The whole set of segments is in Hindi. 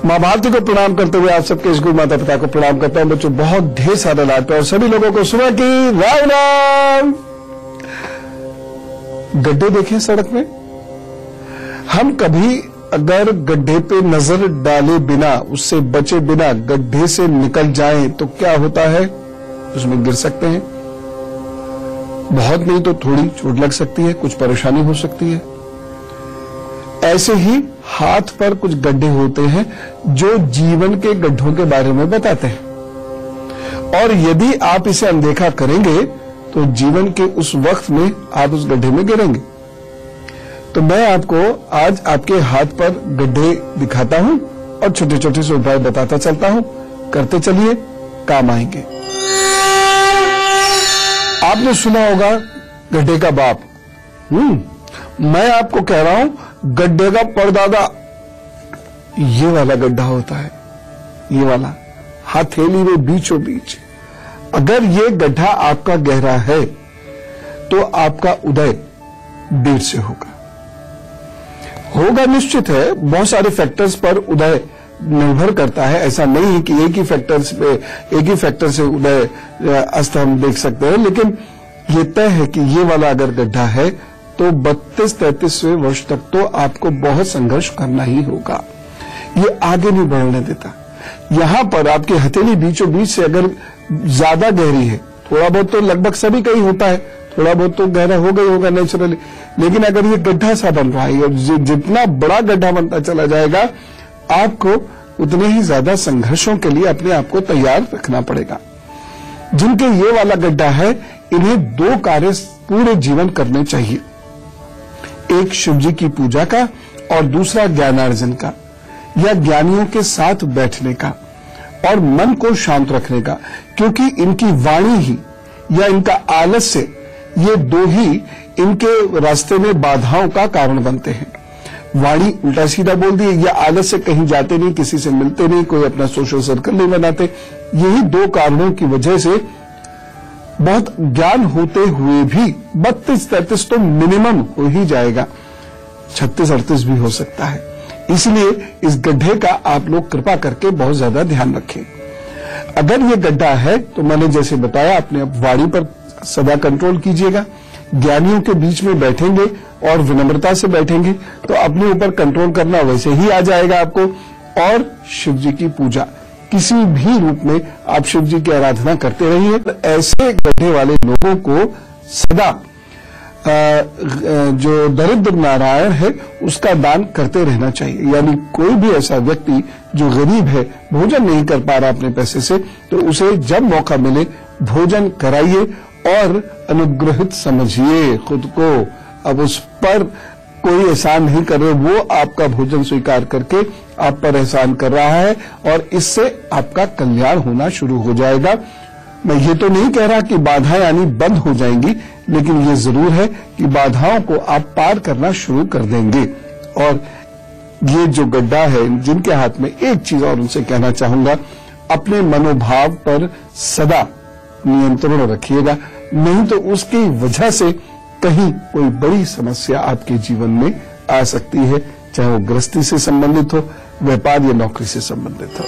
माँ भारती को प्रणाम करते हुए आप सबके इस गुरु माता पिता को प्रणाम करता हूं। बच्चों बहुत ढेर सारा लाड पे और सभी लोगों को सुबह की राम राम। गड्ढे देखे सड़क में, हम कभी अगर गड्ढे पे नजर डाले बिना, उससे बचे बिना गड्ढे से निकल जाएं तो क्या होता है, उसमें गिर सकते हैं। बहुत नहीं तो थोड़ी चोट लग सकती है, कुछ परेशानी हो सकती है। ऐसे ही हाथ पर कुछ गड्ढे होते हैं जो जीवन के गड्ढों के बारे में बताते हैं, और यदि आप इसे अनदेखा करेंगे तो जीवन के उस वक्त में आप उस गड्ढे में गिरेंगे। तो मैं आपको आज आपके हाथ पर गड्ढे दिखाता हूं और छोटे छोटे से उपाय बताता चलता हूं, करते चलिए, काम आएंगे। आपने सुना होगा गड्ढे का बाप। मैं आपको कह रहा हूं गड्ढे का परदादा ये वाला गड्ढा होता है, ये वाला हथेली में बीचों बीच। अगर ये गड्ढा आपका गहरा है तो आपका उदय देर से होगा निश्चित है। बहुत सारे फैक्टर्स पर उदय निर्भर करता है। ऐसा नहीं है कि एक ही फैक्टर से उदय अस्त हम देख सकते हैं, लेकिन ये तय है कि ये वाला अगर गड्ढा है तो 32-33वें वर्ष तक तो आपको बहुत संघर्ष करना ही होगा। ये आगे नहीं बढ़ने देता। यहां पर आपकी हथेली बीचों बीच से अगर ज्यादा गहरी है, थोड़ा बहुत तो लगभग सभी का ही होता है, थोड़ा बहुत तो गहरा होगा ही होगा नेचुरली, लेकिन अगर ये गड्ढा सा बन रहा है और जितना बड़ा गड्ढा बनता चला जाएगा, आपको उतने ही ज्यादा संघर्षों के लिए अपने आप को तैयार रखना पड़ेगा। जिनके ये वाला गड्ढा है, इन्हें 2 कार्य पूरे जीवन करने चाहिए। एक शिव जी की पूजा का और दूसरा ज्ञानार्जन का, या ज्ञानियों के साथ बैठने का और मन को शांत रखने का, क्योंकि इनकी वाणी ही या इनका आलस्य, ये 2 ही इनके रास्ते में बाधाओं का कारण बनते हैं। वाणी उल्टा सीधा बोल दी या आलस्य, कहीं जाते नहीं, किसी से मिलते नहीं, कोई अपना सोशल सर्कल नहीं बनाते। यही 2 कारणों की वजह से बहुत ज्ञान होते हुए भी 32-33 तो मिनिमम हो ही जाएगा, 36-38 भी हो सकता है। इसलिए इस गड्ढे का आप लोग कृपा करके बहुत ज्यादा ध्यान रखें। अगर ये गड्ढा है तो मैंने जैसे बताया, अपने वाणी पर सदा कंट्रोल कीजिएगा। ज्ञानियों के बीच में बैठेंगे और विनम्रता से बैठेंगे तो अपने ऊपर कंट्रोल करना वैसे ही आ जाएगा आपको। और शिव जी की पूजा किसी भी रूप में आप शिव जी की आराधना करते रहिए। ऐसे गड्ढे वाले लोगों को सदा जो दरिद्र नारायण है उसका दान करते रहना चाहिए। यानी कोई भी ऐसा व्यक्ति जो गरीब है, भोजन नहीं कर पा रहा अपने पैसे से, तो उसे जब मौका मिले भोजन कराइए और अनुग्रहित समझिए खुद को। अब उस पर कोई एहसान नहीं कर रहे, वो आपका भोजन स्वीकार करके आप पर एहसान कर रहा है और इससे आपका कल्याण होना शुरू हो जाएगा। मैं ये तो नहीं कह रहा कि बाधाएं आनी बंद हो जाएंगी, लेकिन ये जरूर है कि बाधाओं को आप पार करना शुरू कर देंगे। और ये जो गड्ढा है, जिनके हाथ में, एक चीज और उनसे कहना चाहूंगा, अपने मनोभाव पर सदा नियंत्रण रखिएगा, नहीं तो उसकी वजह से कहीं कोई बड़ी समस्या आपके जीवन में आ सकती है, चाहे वो गृहस्थी से संबंधित हो, व्यापार या नौकरी से संबंधित हो।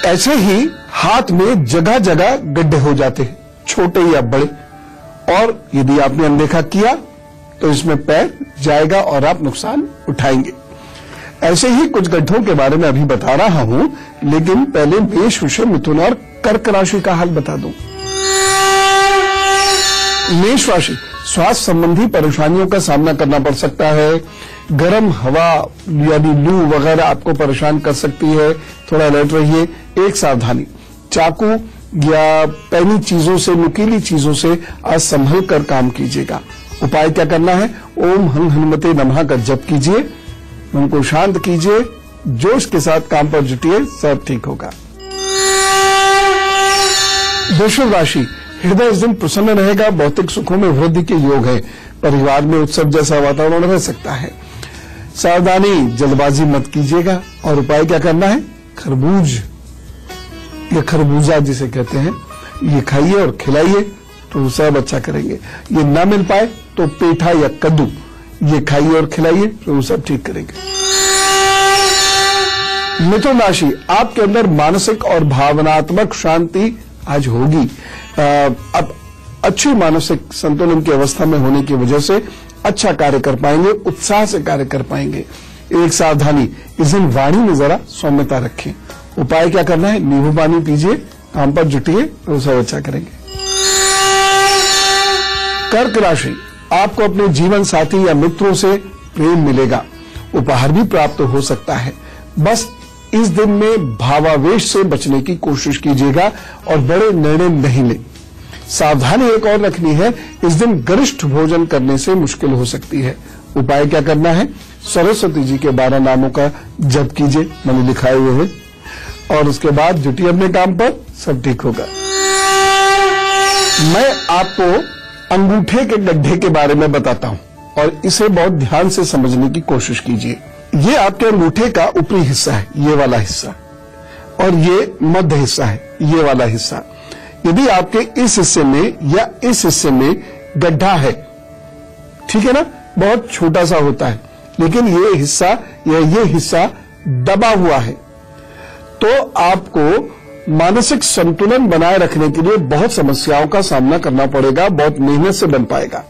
ऐसे ही हाथ में जगह जगह गड्ढे हो जाते हैं, छोटे या बड़े, और यदि आपने अनदेखा किया तो इसमें पैर जाएगा और आप नुकसान उठाएंगे। ऐसे ही कुछ गड्ढों के बारे में अभी बता रहा हूं, लेकिन पहले मेष, वृषभ, मिथुन और कर्क राशि का हाल बता दूं। मेष राशि, स्वास्थ्य संबंधी परेशानियों का सामना करना पड़ सकता है। गर्म हवा यानी लू वगैरह आपको परेशान कर सकती है, थोड़ा अलर्ट रहिए। एक सावधानी, चाकू या पैनी चीजों से, नुकीली चीजों से आज संभल कर काम कीजिएगा। उपाय क्या करना है, ओम हं हनुमते नमः का जप कीजिए, मन को शांत कीजिए, जोश के साथ काम पर जुटिए, सब ठीक होगा। वृषभ राशि, हृदय इस दिन प्रसन्न रहेगा, भौतिक सुखों में वृद्धि के योग है, परिवार में उत्सव जैसा वातावरण रह सकता है। सावधानी, जल्दबाजी मत कीजिएगा। और उपाय क्या करना है, खरबूज या खरबूजा जिसे कहते हैं, ये खाइए और खिलाइए तो सब अच्छा करेंगे। ये ना मिल पाए तो पेठा या कद्दू ये खाइए और खिलाइए तो सब ठीक करेंगे। मिथुन राशि, आपके अंदर मानसिक और भावनात्मक शांति आज होगी। अब अच्छी मानसिक संतुलन की अवस्था में होने की वजह से अच्छा कार्य कर पाएंगे, उत्साह से कार्य कर पाएंगे। एक सावधानी, इस दिन वाणी में जरा सौम्यता रखें। उपाय क्या करना है? नींबू पानी पीजिए, काम पर जुटिए, तो सब अच्छा करेंगे। कर्क राशि, आपको अपने जीवन साथी या मित्रों से प्रेम मिलेगा, उपहार भी प्राप्त हो सकता है। बस इस दिन में भावावेश से बचने की कोशिश कीजिएगा और बड़े निर्णय नहीं लें। सावधानी एक और रखनी है, इस दिन गरिष्ठ भोजन करने से मुश्किल हो सकती है। उपाय क्या करना है? सरस्वती जी के 12 नामों का जप कीजिए, मैंने लिखाए हुए हैं, और उसके बाद जुटिए अपने काम पर, सब ठीक होगा। मैं आपको अंगूठे के गड्ढे के बारे में बताता हूं और इसे बहुत ध्यान से समझने की कोशिश कीजिए। ये आपके अंगूठे का ऊपरी हिस्सा है, ये वाला हिस्सा, और ये मध्य हिस्सा है, ये वाला हिस्सा। यदि आपके इस हिस्से में या इस हिस्से में गड्ढा है, ठीक है ना, बहुत छोटा सा होता है, लेकिन ये हिस्सा या ये हिस्सा दबा हुआ है, तो आपको मानसिक संतुलन बनाए रखने के लिए बहुत समस्याओं का सामना करना पड़ेगा, बहुत मेहनत से बन पाएगा।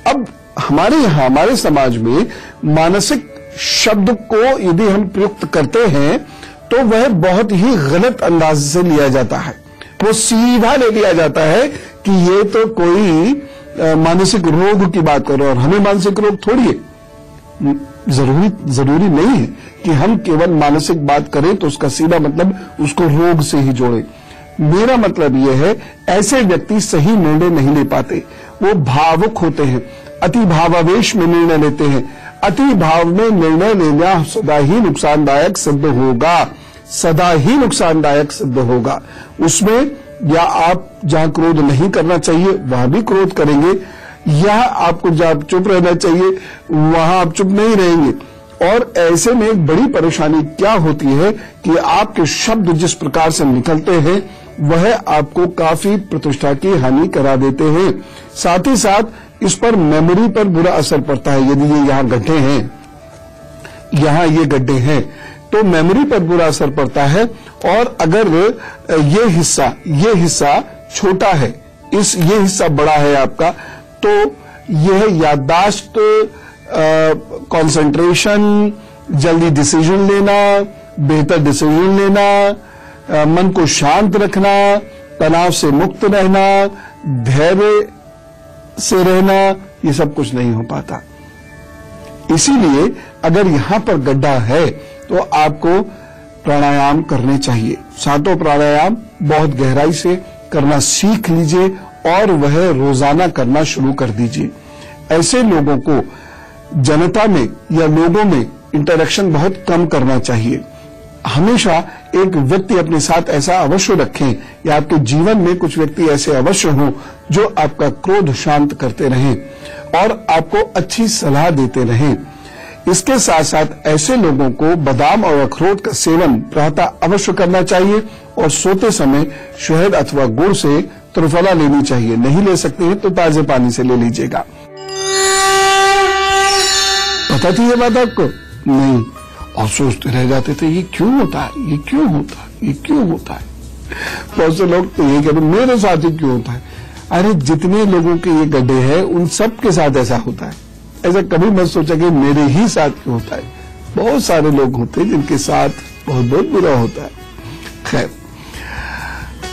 अब हमारे यहां, हमारे समाज में मानसिक शब्द को यदि हम प्रयुक्त करते हैं तो वह बहुत ही गलत अंदाज से लिया जाता है। वो सीधा ले लिया जाता है कि ये तो कोई मानसिक रोग की बात कर रहे हैं, और हमें मानसिक रोग थोड़ी है। जरूरी नहीं है कि हम केवल मानसिक बात करें तो उसका सीधा मतलब उसको रोग से ही जोड़ें। मेरा मतलब यह है, ऐसे व्यक्ति सही निर्णय नहीं ले पाते, वो भावुक होते हैं, अति भावावेश में निर्णय लेते हैं। अति भाव में निर्णय लेना सदा ही नुकसानदायक सिद्ध होगा, सदा ही नुकसानदायक सिद्ध होगा। उसमें या आप जहां क्रोध नहीं करना चाहिए वहां भी क्रोध करेंगे, या आपको जहां चुप रहना चाहिए वहां आप चुप नहीं रहेंगे। और ऐसे में एक बड़ी परेशानी क्या होती है कि आपके शब्द जिस प्रकार से निकलते हैं वह आपको काफी प्रतिष्ठा की हानि करा देते हैं। साथ ही साथ इस पर मेमोरी पर बुरा असर पड़ता है। यदि ये यहाँ गड्ढे हैं, यहाँ ये गड्ढे हैं, तो मेमोरी पर बुरा असर पड़ता है। और अगर ये हिस्सा छोटा है, ये हिस्सा बड़ा है आपका, तो यह याददाश्त, कंसंट्रेशन, जल्दी डिसीजन लेना, बेहतर डिसीजन लेना, मन को शांत रखना, तनाव से मुक्त रहना, धैर्य से रहना, ये सब कुछ नहीं हो पाता। इसीलिए अगर यहां पर गड्ढा है तो आपको प्राणायाम करने चाहिए। 7 प्राणायाम बहुत गहराई से करना सीख लीजिए और वह रोजाना करना शुरू कर दीजिए। ऐसे लोगों को जनता में या लोगों में इंटरेक्शन बहुत कम करना चाहिए। हमेशा एक व्यक्ति अपने साथ ऐसा अवश्य रखें, या आपके जीवन में कुछ व्यक्ति ऐसे अवश्य हों जो आपका क्रोध शांत करते रहें और आपको अच्छी सलाह देते रहें। इसके साथ साथ ऐसे लोगों को बादाम और अखरोट का सेवन प्रातः अवश्य करना चाहिए और सोते समय शहद अथवा गुड़ से त्रिफला लेनी चाहिए। नहीं ले सकते हैं तो ताजे पानी से ले लीजिएगा। पता थी ये बात आपको? नहीं, और सोचते रह जाते थे ये क्यों होता है, ये क्यों होता है, ये क्यों होता है। बहुत से लोग तो ये कहते मेरे साथ ही क्यों होता है। अरे जितने लोगों के ये गड्ढे हैं उन सब के साथ ऐसा होता है। ऐसा कभी मत सोचा कि मेरे ही साथ क्यों होता है। बहुत सारे लोग होते हैं जिनके साथ बहुत बहुत बुरा होता है। खैर,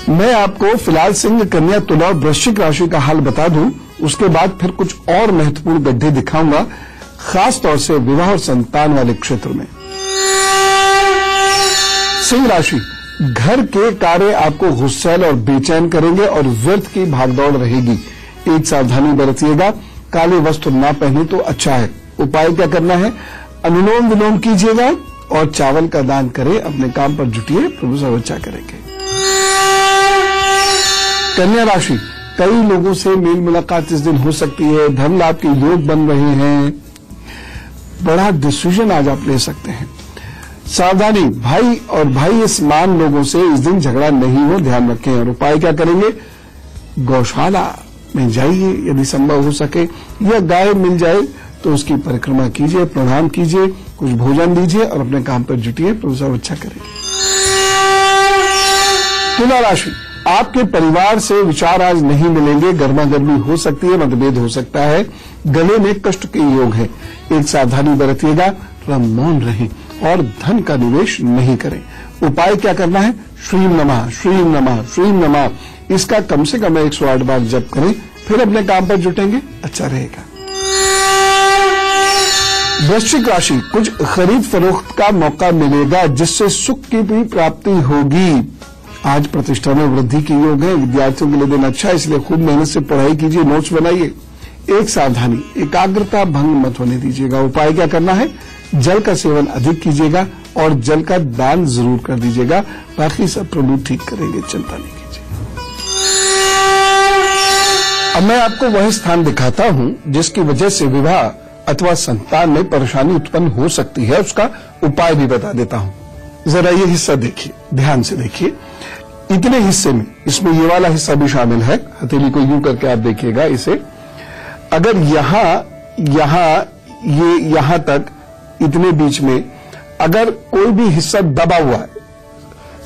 मैं आपको फिलहाल सिंह, कन्या, तुला और वृश्चिक राशि का हाल बता दूं, उसके बाद फिर कुछ और महत्वपूर्ण गड्ढे दिखाऊंगा, खास तौर से विवाह और संतान वाले क्षेत्र में। सिंह राशि, घर के कार्य आपको गुस्सैल और बेचैन करेंगे और व्यर्थ की भागदौड़ रहेगी। एक सावधानी बरतिएगा, काले वस्त्र ना पहने तो अच्छा है। उपाय क्या करना है? अनुलोम विलोम कीजिएगा और चावल का दान करें। अपने काम पर जुटिए, प्रभु सब अच्छा करेंगे। कन्या राशि, कई लोगों से मेल मुलाकात इस दिन हो सकती है। धन लाभ के योग बन रहे हैं। बड़ा डिसीजन आज आप ले सकते हैं। सावधानी, भाई और भाई समान लोगों से इस दिन झगड़ा नहीं हो, ध्यान रखें। और उपाय क्या करेंगे? गौशाला में जाइए यदि संभव हो सके, या गाय मिल जाए तो उसकी परिक्रमा कीजिए, प्रणाम कीजिए, कुछ भोजन दीजिए और अपने काम पर जुटिए। प्रभु सब अच्छा करेंगे। तुला राशि, आपके परिवार से विचार आज नहीं मिलेंगे, गर्मा गर्मी हो सकती है, मतभेद हो सकता है, गले में कष्ट के योग है। एक सावधानी बरतिएगा, थोड़ा मौन रहें और धन का निवेश नहीं करें। उपाय क्या करना है? श्रीम नमः, श्रीम नमः, श्रीम नमः, इसका कम से कम 108 बार जप करें, फिर अपने काम पर जुटेंगे, अच्छा रहेगा। वृश्चिक राशि, कुछ खरीद फरोख्त का मौका मिलेगा जिससे सुख की भी प्राप्ति होगी। आज प्रतिष्ठा में वृद्धि की योग है। विद्यार्थियों के लिए दिन अच्छा है, इसलिए खूब मेहनत से पढ़ाई कीजिए, नोट्स बनाइए। एक सावधानी, एकाग्रता भंग मत होने दीजिएगा। उपाय क्या करना है? जल का सेवन अधिक कीजिएगा और जल का दान जरूर कर दीजिएगा। बाकी सब प्रभु ठीक करेंगे, चिंता नहीं कीजिए। अब मैं आपको वह स्थान दिखाता हूं जिसकी वजह से विवाह अथवा संतान में परेशानी उत्पन्न हो सकती है, उसका उपाय भी बता देता हूं। जरा ये हिस्सा देखिए, ध्यान से देखिए। इतने हिस्से में, इसमें ये वाला हिस्सा भी शामिल है। हथेली को यूं करके आप देखिएगा इसे। अगर यहां तक, इतने बीच में अगर कोई भी हिस्सा दबा हुआ है,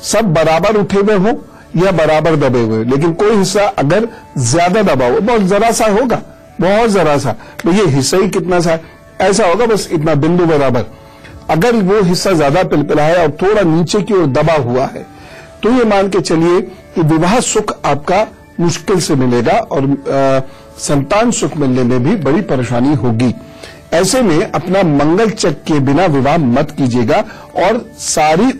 सब बराबर उठे हुए हो या बराबर दबे हुए, लेकिन कोई हिस्सा अगर ज्यादा दबा हुआ, बहुत जरा सा होगा, बहुत जरा सा, तो ये हिस्सा ही कितना सा ऐसा होगा, बस इतना बिंदु बराबर। अगर वो हिस्सा ज्यादा पिलपिला है और थोड़ा नीचे की ओर दबा हुआ है, तो ये मान के चलिए कि विवाह सुख आपका मुश्किल से मिलेगा और संतान सुख मिलने में भी बड़ी परेशानी होगी। ऐसे में अपना मंगल चेक के बिना विवाह मत कीजिएगा और सारी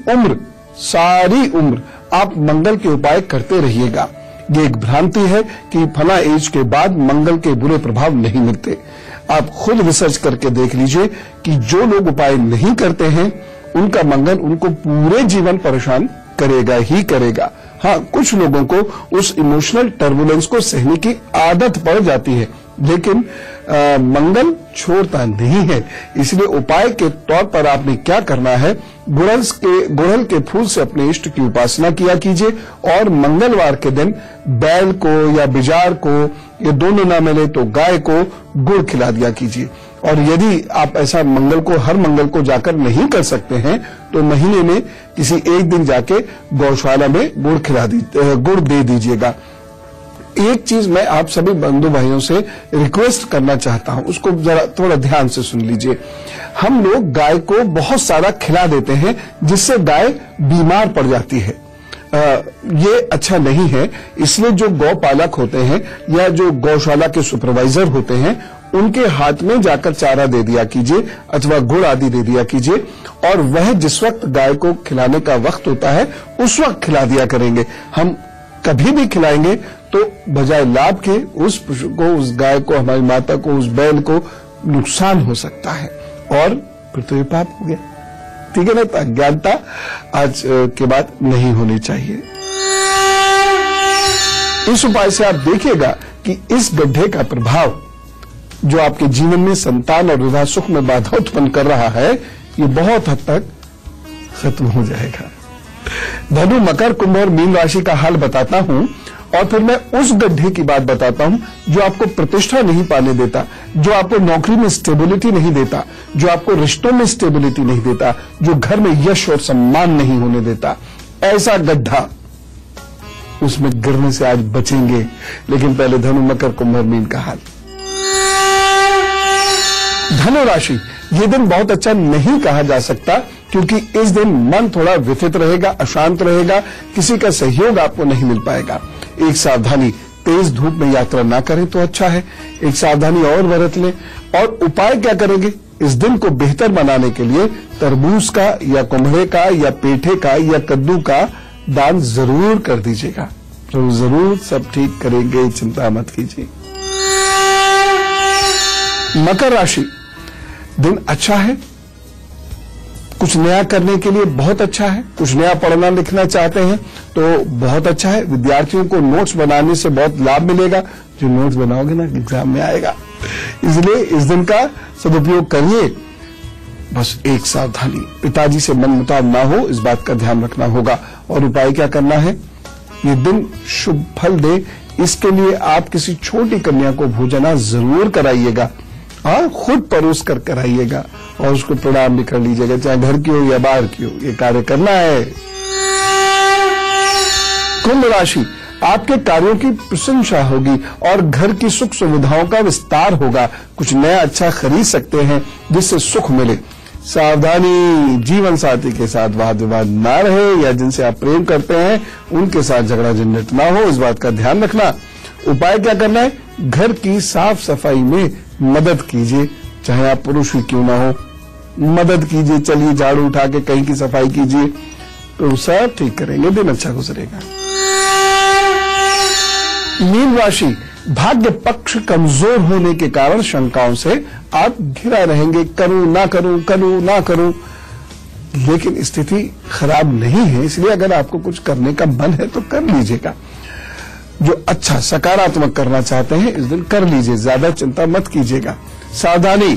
उम्र आप मंगल के उपाय करते रहिएगा। ये एक भ्रांति है कि फला एज के बाद मंगल के बुरे प्रभाव नहीं मिलते। आप खुद रिसर्च करके देख लीजिए कि जो लोग उपाय नहीं करते हैं उनका मंगल उनको पूरे जीवन परेशान करेगा ही करेगा। हाँ, कुछ लोगों को उस इमोशनल टर्बुलेंस को सहने की आदत पड़ जाती है, लेकिन मंगल छोड़ता नहीं है। इसलिए उपाय के तौर पर आपने क्या करना है? गुड़हल के फूल से अपने इष्ट की उपासना किया कीजिए और मंगलवार के दिन बैल को या बिजार को, ये दोनों ना मिले तो गाय को गुड़ खिला दिया कीजिए। और यदि आप ऐसा हर मंगल को जाकर नहीं कर सकते हैं तो महीने में किसी एक दिन जाके गौशाला में गुड़ दे दीजिएगा। एक चीज मैं आप सभी बंधु भाइयों से रिक्वेस्ट करना चाहता हूं, उसको जरा थोड़ा ध्यान से सुन लीजिए। हम लोग गाय को बहुत सारा खिला देते हैं जिससे गाय बीमार पड़ जाती है। ये अच्छा नहीं है। इसलिए जो गौपालक होते हैं या जो गौशाला के सुपरवाइजर होते हैं, उनके हाथ में जाकर चारा दे दिया कीजिए अथवा गुड़ आदि दे दिया कीजिए, और वह जिस वक्त गाय को खिलाने का वक्त होता है उस वक्त खिला दिया करेंगे। हम कभी भी खिलाएंगे तो बजाय लाभ के उस पशु को, उस गाय को, हमारी माता को, उस बैल को नुकसान हो सकता है और फिर तो ये पाप हो गया। ठीक है ना? तो अज्ञानता आज के बाद नहीं होनी चाहिए। इस उपाय से आप देखिएगा कि इस गड्ढे का प्रभाव जो आपके जीवन में संतान और विवाह सुख में बाधा उत्पन्न कर रहा है, ये बहुत हद तक खत्म हो जाएगा। धनु, मकर, कुंभ और मीन राशि का हाल बताता हूं और फिर मैं उस गड्ढे की बात बताता हूं जो आपको प्रतिष्ठा नहीं पाने देता, जो आपको नौकरी में स्टेबिलिटी नहीं देता, जो आपको रिश्तों में स्टेबिलिटी नहीं देता, जो घर में यश और सम्मान नहीं होने देता। ऐसा गड्ढा, उसमें गिरने से आज बचेंगे। लेकिन पहले धनु, मकर, कुंभ और मीन का हाल। धनु राशि, ये दिन बहुत अच्छा नहीं कहा जा सकता क्योंकि इस दिन मन थोड़ा व्यथित रहेगा, अशांत रहेगा, किसी का सहयोग आपको नहीं मिल पाएगा। एक सावधानी, तेज धूप में यात्रा ना करें तो अच्छा है। एक सावधानी और बरत लें। और उपाय क्या करेंगे? इस दिन को बेहतर बनाने के लिए तरबूज का या कुम्भड़े का या पेठे का या कद्दू का दान जरूर कर दीजिएगा। तो जरूर सब ठीक करेंगे, चिंता मत कीजिए। मकर राशि, दिन अच्छा है, कुछ नया करने के लिए बहुत अच्छा है। कुछ नया पढ़ना लिखना चाहते हैं तो बहुत अच्छा है। विद्यार्थियों को नोट्स बनाने से बहुत लाभ मिलेगा। जो नोट्स बनाओगे ना, एग्जाम में आएगा। इसलिए इस दिन का सदुपयोग करिए। बस एक सावधानी, पिताजी से मनमुटाव ना हो, इस बात का ध्यान रखना होगा। और उपाय क्या करना है? ये दिन शुभ फल दे, इसके लिए आप किसी छोटी कन्या को भोजना जरूर कराइएगा। हाँ, खुद परोस कर कराइएगा और उसको प्रणाम भी कर लीजिएगा, चाहे घर की हो या बाहर की हो, ये कार्य करना है। कुंभ राशि, आपके कार्यों की प्रशंसा होगी और घर की सुख सुविधाओं का विस्तार होगा। कुछ नया अच्छा खरीद सकते हैं जिससे सुख मिले। सावधानी, जीवन साथी के साथ वाद विवाद ना रहे या जिनसे आप प्रेम करते हैं उनके साथ झगड़ा झंझट ना हो, इस बात का ध्यान रखना। उपाय क्या करना है? घर की साफ सफाई में मदद कीजिए, चाहे आप पुरुष ही क्यों ना हो, मदद कीजिए। चलिए झाड़ू उठा के कहीं की सफाई कीजिए, तो सब ठीक करेंगे, दिन अच्छा गुजरेगा। मीन राशि, भाग्य पक्ष कमजोर होने के कारण शंकाओं से आप घिरा रहेंगे, करूं ना करूं, करूं ना करूं, लेकिन स्थिति खराब नहीं है, इसलिए अगर आपको कुछ करने का मन है तो कर लीजिएगा। जो अच्छा सकारात्मक करना चाहते हैं इस दिन कर लीजिए, ज्यादा चिंता मत कीजिएगा। सावधानी,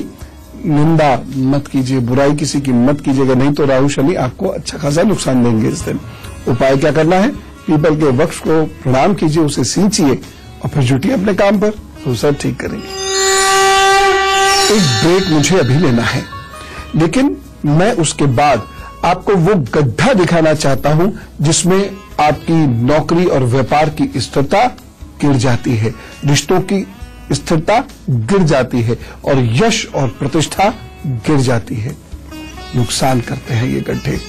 निंदा मत कीजिए, बुराई किसी की मत कीजिएगा, नहीं तो राहु शनि आपको अच्छा खासा नुकसान देंगे इस दिन। उपाय क्या करना है? पीपल के वृक्ष को प्रणाम कीजिए, उसे सींचिए और फिर जुटिए अपने काम पर, तो सब ठीक करेंगे। एक ब्रेक मुझे अभी लेना है, लेकिन मैं उसके बाद आपको वो गड्ढा दिखाना चाहता हूं जिसमें आपकी नौकरी और व्यापार की स्थिरता गिर जाती है, रिश्तों की स्थिरता गिर जाती है और यश और प्रतिष्ठा गिर जाती है। नुकसान करते हैं ये गड्ढे।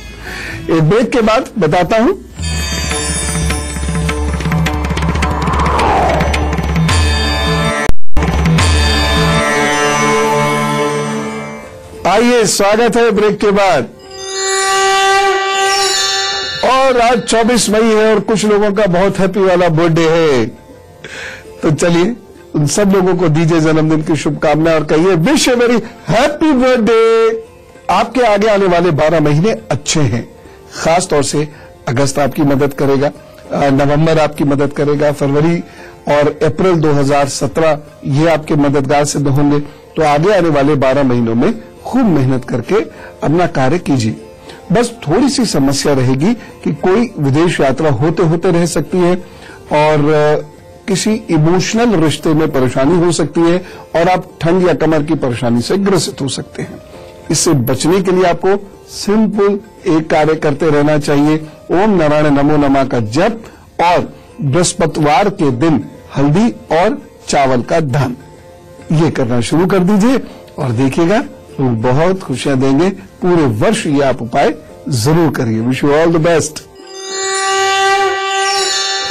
एक ब्रेक के बाद बताता हूं। आइए, स्वागत है ब्रेक के बाद। और आज 24 मई है और कुछ लोगों का बहुत हैप्पी वाला बर्थडे है, तो चलिए उन सब लोगों को दीजिए जन्मदिन की शुभकामनाएं और कहिए wish a very happy birthday. आपके आगे आने वाले 12 महीने अच्छे हैं, खास तौर से अगस्त आपकी मदद करेगा, नवंबर आपकी मदद करेगा, फरवरी और अप्रैल 2017 ये आपके मददगार सिद्ध होंगे। तो आगे आने वाले 12 महीनों में खूब मेहनत करके अपना कार्य कीजिए। बस थोड़ी सी समस्या रहेगी कि कोई विदेश यात्रा होते होते रह सकती है और किसी इमोशनल रिश्ते में परेशानी हो सकती है और आप ठंड या कमर की परेशानी से ग्रसित हो सकते हैं। इससे बचने के लिए आपको सिंपल एक कार्य करते रहना चाहिए। ओम नारायण नमो नमः का जप और बृहस्पतिवार के दिन हल्दी और चावल का दान, ये करना शुरू कर दीजिए और देखिएगा तो बहुत खुशियां देंगे। पूरे वर्ष ये आप उपाय जरूर करिए। Wish you all the best.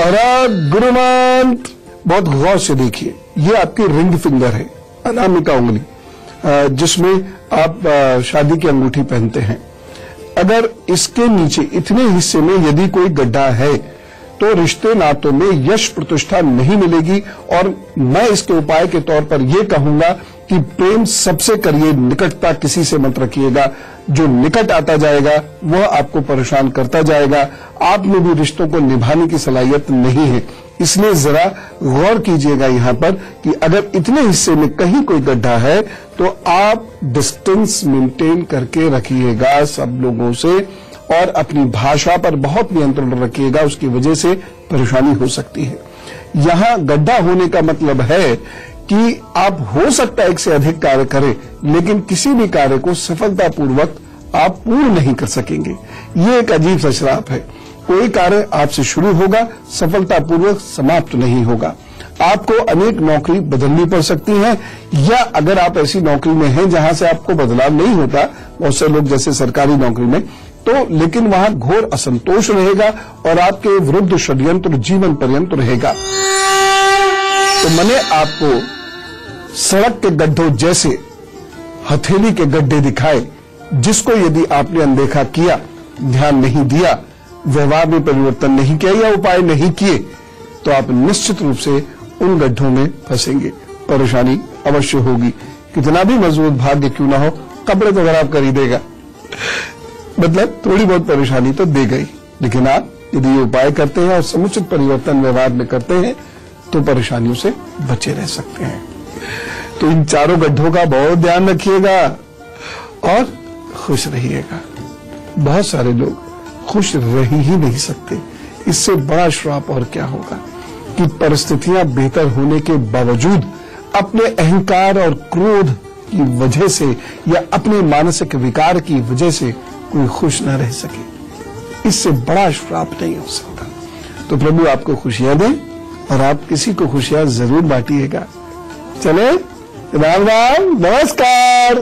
और गुरु मंत्र बहुत गौर से देखिए, ये आपकी रिंग फिंगर है, अनामिका उंगली, जिसमें आप शादी की अंगूठी पहनते हैं। अगर इसके नीचे इतने हिस्से में यदि कोई गड्ढा है तो रिश्ते नातों में यश प्रतिष्ठा नहीं मिलेगी। और मैं इसके उपाय के तौर पर यह कहूंगा कि प्रेम सबसे करिए, निकटता किसी से मत रखिएगा। जो निकट आता जाएगा वह आपको परेशान करता जाएगा। आप में भी रिश्तों को निभाने की सलाहियत नहीं है, इसलिए जरा गौर कीजिएगा यहाँ पर कि अगर इतने हिस्से में कहीं कोई गड्ढा है तो आप डिस्टेंस मेंटेन करके रखिएगा सब लोगों से और अपनी भाषा पर बहुत नियंत्रण रखिएगा, उसकी वजह से परेशानी हो सकती है। यहाँ गड्ढा होने का मतलब है कि आप हो सकता है एक से अधिक कार्य करें, लेकिन किसी भी कार्य को सफलतापूर्वक आप पूर्ण नहीं कर सकेंगे। ये एक अजीब सा श्राप है। कोई कार्य आपसे शुरू होगा, सफलतापूर्वक समाप्त नहीं होगा। आपको अनेक नौकरी बदलनी पड़ सकती है, या अगर आप ऐसी नौकरी में हैं जहां से आपको बदलाव नहीं होता, बहुत से लोग जैसे सरकारी नौकरी में, तो लेकिन वहां घोर असंतोष रहेगा और आपके विरुद्ध षड्यंत्र जीवन पर्यंत रहेगा। तो मैंने आपको सड़क के गड्ढों जैसे हथेली के गड्ढे दिखाए, जिसको यदि आपने अनदेखा किया, ध्यान नहीं दिया, व्यवहार में परिवर्तन नहीं किया या उपाय नहीं किए, तो आप निश्चित रूप से उन गड्ढों में फंसेंगे, परेशानी अवश्य होगी। कितना भी मजबूत भाग्य क्यों ना हो, कपड़े तो खराब कर ही देगा, मतलब थोड़ी बहुत परेशानी तो देगा ही। लेकिन आप यदि ये उपाय करते हैं और समुचित परिवर्तन व्यवहार में करते हैं तो परेशानियों से बचे रह सकते हैं। तो इन चारों गड्ढों का बहुत ध्यान रखिएगा और खुश रहिएगा। बहुत सारे लोग खुश रह ही नहीं सकते, इससे बड़ा श्राप और क्या होगा कि परिस्थितियां बेहतर होने के बावजूद अपने अहंकार और क्रोध की वजह से या अपने मानसिक विकार की वजह से कोई खुश न रह सके, इससे बड़ा श्राप नहीं हो सकता। तो प्रभु आपको खुशियां दें और आप किसी को खुशियां जरूर बांटिएगा। चले, राम राम, नमस्कार।